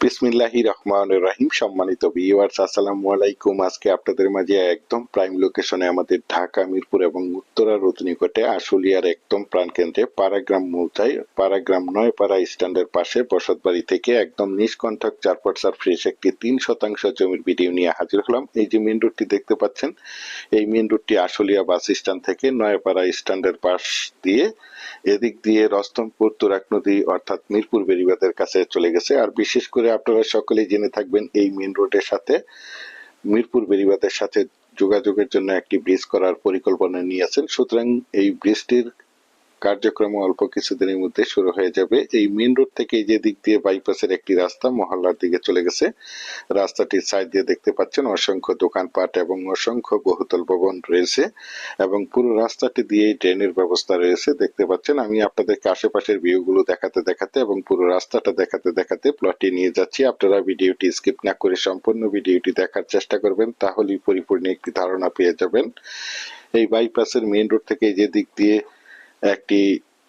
বিসমিল্লাহির রহমানির রহিম। সম্মানিত ভিউয়ার্স, আসসালামু আলাইকুম। আজকে আপনাদের মাঝে একদম প্রাইম লোকেশনে আমাদের ঢাকা মিরপুর এবং উত্তরা রোড নিকটে আশুলিয়ার একদম প্রাণকেন্দ্রে পাড়াগ্রাম মৌজায় পাড়াগ্রাম নয়পাড়া স্ট্যান্ডের পাশে বসতবাড়ি থেকে একদম নিষ্কণ্টক 4 ফ্রেশ একটি 3% জমির ভিডিও নিয়ে হাজির হলাম। এই যে মেন রোডটি দেখতে পাচ্ছেন, এই মেন রোডটি আশুলিয়া বাস স্ট্যান্ড থেকে নয়পাড়া স্ট্যান্ডের পাশ দিয়ে এদিক দিয়ে রস্তমপুর তুরাগ নদী অর্থাৎ মিরপুর বেড়িবাঁধের কাছে চলে গেছে। আর বিশেষ করে আপনারা সকলেই জেনে থাকবেন এই মেন রোডের সাথে মিরপুর বেড়িবাঁধের সাথে যোগাযোগের জন্য একটি ব্রিজ করার পরিকল্পনা নিয়েছেন। সুতরাং এই ব্রিজটির কার্যক্রম অল্প কিছুদিনের মধ্যে শুরু হয়ে যাবে। এই মেন রোড থেকে যে দিক দিয়ে বাইপাসের একটি রাস্তা মহল্লার দিকে চলে গেছে। রাস্তাটির সাইড দিয়ে দেখতে পাচ্ছেন অসংখ্য দোকানপাট এবং অসংখ্য বহুতল ভবন রয়েছে এবং পুরো রাস্তাটি দিয়ে ড্রেনের ব্যবস্থা রয়েছে। দেখতে পাচ্ছেন আমি আপনাদেরকে আশেপাশের ভিউগুলো দেখাতে দেখাতে এবং পুরো রাস্তাটা দেখাতে দেখাতে প্লটে নিয়ে যাচ্ছি। আপনারা ভিডিওটি স্কিপ না করে সম্পূর্ণ ভিডিওটি দেখার চেষ্টা করবেন, তাহলেই পরিপূর্ণ একটি ধারণা পেয়ে যাবেন। এই বাইপাসের মেন রোড থেকে যে দিক দিয়ে একটি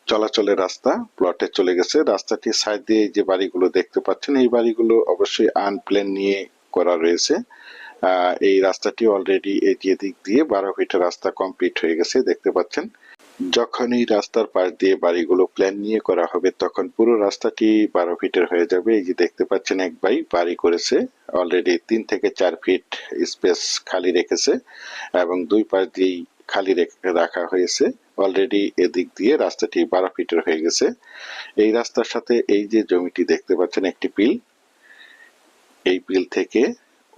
চলাচলের রাস্তা প্লটে চলে গেছে। রাস্তাটির সাইড দিয়ে যে বাড়িগুলো দেখতে পাচ্ছেন, এই বাড়িগুলো অবশ্যই আনপ্ল্যান নিয়ে করা রয়েছে। এই রাস্তাটি অলরেডি এই যে দিক দিয়ে 12 ফিটের রাস্তা কমপ্লিট হয়ে গেছে দেখতে পাচ্ছেন। যখন এই রাস্তার পাশ দিয়ে বাড়িগুলো প্ল্যান নিয়ে করা হবে তখন পুরো রাস্তাটি 12 ফিটের হয়ে যাবে। এই যে দেখতে পাচ্ছেন এক ভাই বাড়ি করেছে, অলরেডি 3 থেকে 4 ফিট স্পেস খালি রেখেছে এবং দুই পাশ দিয়েই খালি রাখা হয়েছে। অলরেডি এদিক দিয়ে রাস্তাটি 12 ফিটের হয়ে গেছে। এই রাস্তার সাথে এই যে জমিটি দেখতে পাচ্ছেন একটি পিল, এই পিল থেকে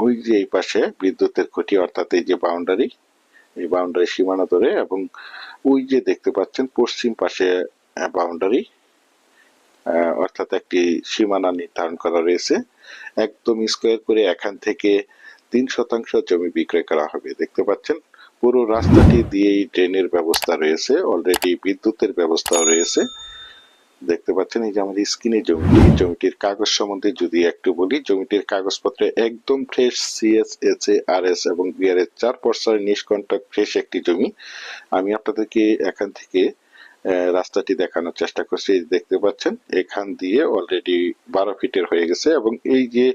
ওই যে এই পাশে বিদ্যুতের খুঁটি অর্থাৎ এই যে বাউন্ডারি, এই বাউন্ডারি সীমানা ধরে এবং ওই যে দেখতে পাচ্ছেন পশ্চিম পাশে বাউন্ডারি অর্থাৎ একটি সীমানা নির্ধারণ করা রয়েছে। একদম স্কোয়ার করে এখান থেকে 3% জমি বিক্রয় করা হবে। দেখতে পাচ্ছেন পুরো রাস্তাটি দিয়েই ড্রেনের ব্যবস্থা রয়েছে, অলরেডি বিদ্যুতের ব্যবস্থাও রয়েছে। দেখতে পাচ্ছেন এই যে আমাদের স্ক্রিনে জমিটির কাগজ সম্বন্ধে যদি একটু বলি, জমিটির কাগজপত্রে একদম ফ্রেশ সিএস, এইচএ, আরএস এবং বিআরএস 4% নিষ্কণ্টক ফ্রেশ একটি জমি। আমি আপনাদেরকে এখান থেকে রাস্তাটি দেখানোর চেষ্টা করছি। দেখতে পাচ্ছেন এখান দিয়ে অলরেডি 12 ফিটের হয়ে গেছে এবং এই যে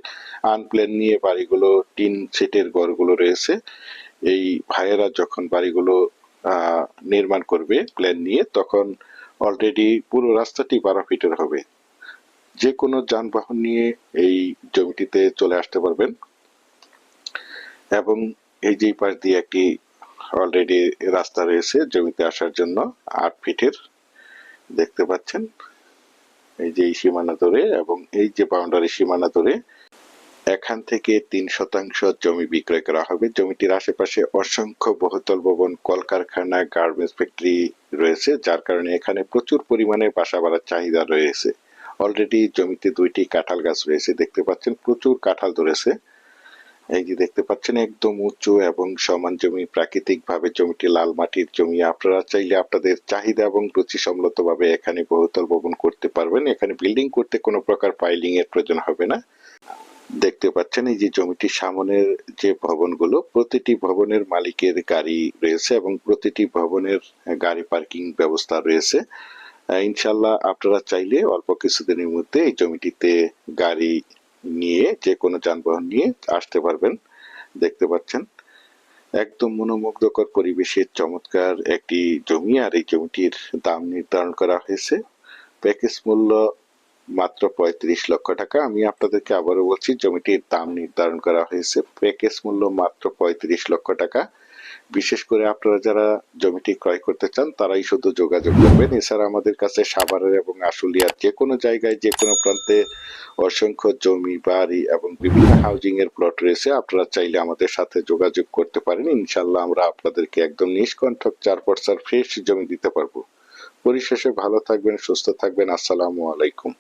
আনপ্ল্যান নিয়ে বাড়িগুলো টিন সেটের ঘরগুলো রয়েছে, এই ভাইয়েরা যখন বাড়িগুলো নির্মাণ করবে প্ল্যান নিয়ে তখন অলরেডি পুরো রাস্তাটি 12 ফিটের হবে। যে কোনো যানবাহন নিয়ে এই জমিটিতে চলে আসতে পারবেন এবং এই যে পাশ দিয়ে একটি অলরেডি রাস্তা রয়েছে জমিতে আসার জন্য 8 ফিটের। দেখতে পাচ্ছেন এই যে সীমানা ধরে এবং এই যে বাউন্ডারি সীমানা ধরে এখান থেকে 3% জমি বিক্রয় করা হবে। জমিটির আশেপাশে অসংখ্য বহুতল ভবন, কলকারখানা, গার্মেন্টস ফ্যাক্টরি রয়েছে, যার কারণে এখানে প্রচুর পরিমাণে বাসা বাড়ার চাহিদা রয়েছে। অলরেডি জমিতে 2টি কাঁঠাল গাছ রয়েছে, দেখতে পাচ্ছেন প্রচুর কাঁঠাল ধরেছে। এই যে দেখতে পাচ্ছেন একদম উঁচু এবং সমান জমি, প্রাকৃতিক ভাবে জমিটি লাল মাটির জমি। আপনারা চাইলে আপনাদের চাহিদা এবং রুচি সম্মত ভাবে এখানে বহুতল ভবন করতে পারবেন। এখানে বিল্ডিং করতে কোনো প্রকার পাইলিং এর প্রয়োজন হবে না। দেখতে পাচ্ছেন এই যে জমিটির সামনের যে ভবনগুলো, প্রতিটি ভবনের মালিকের গাড়ি রয়েছে এবং প্রতিটি ভবনের গাড়ি পার্কিং ব্যবস্থা রয়েছে। ইনশাল্লাহ আপনারা চাইলে অল্প কিছুদিনের মধ্যে এই জমিটিতে গাড়ি নিয়ে যে কোনো যানবাহন নিয়ে আসতে পারবেন। দেখতে পাচ্ছেন একদম মনোমুগ্ধকর পরিবেশের চমৎকার একটি জমি। আর এই জমিটির দাম নির্ধারণ করা হয়েছে প্যাকেজ মূল্য মাত্র 35 লক্ষ টাকা। আমি আপনাদেরকে আবারও বলছি, জমিটির দাম নির্ধারণ করা হয়েছে প্যাকেজ মূল্য মাত্র 35 লক্ষ টাকা। বিশেষ করে আপনারা যারা জমিটি ক্রয় করতে চান তারাই শুধু যোগাযোগ করবেন। এছাড়া আমাদের কাছে সাভারের এবং আশুলিয়ার যে কোনো জায়গায় যে কোনো প্রান্তে অসংখ্য জমি, বাড়ি এবং বিভিন্ন হাউজিং এর প্লট রয়েছে। আপনারা চাইলে আমাদের সাথে যোগাযোগ করতে পারেন। ইনশাল্লাহ আমরা আপনাদেরকে একদম নিষ্কণ্টক 4% ফ্রেশ জমি দিতে পারবো। পরিশেষে ভালো থাকবেন, সুস্থ থাকবেন। আসসালামু আলাইকুম।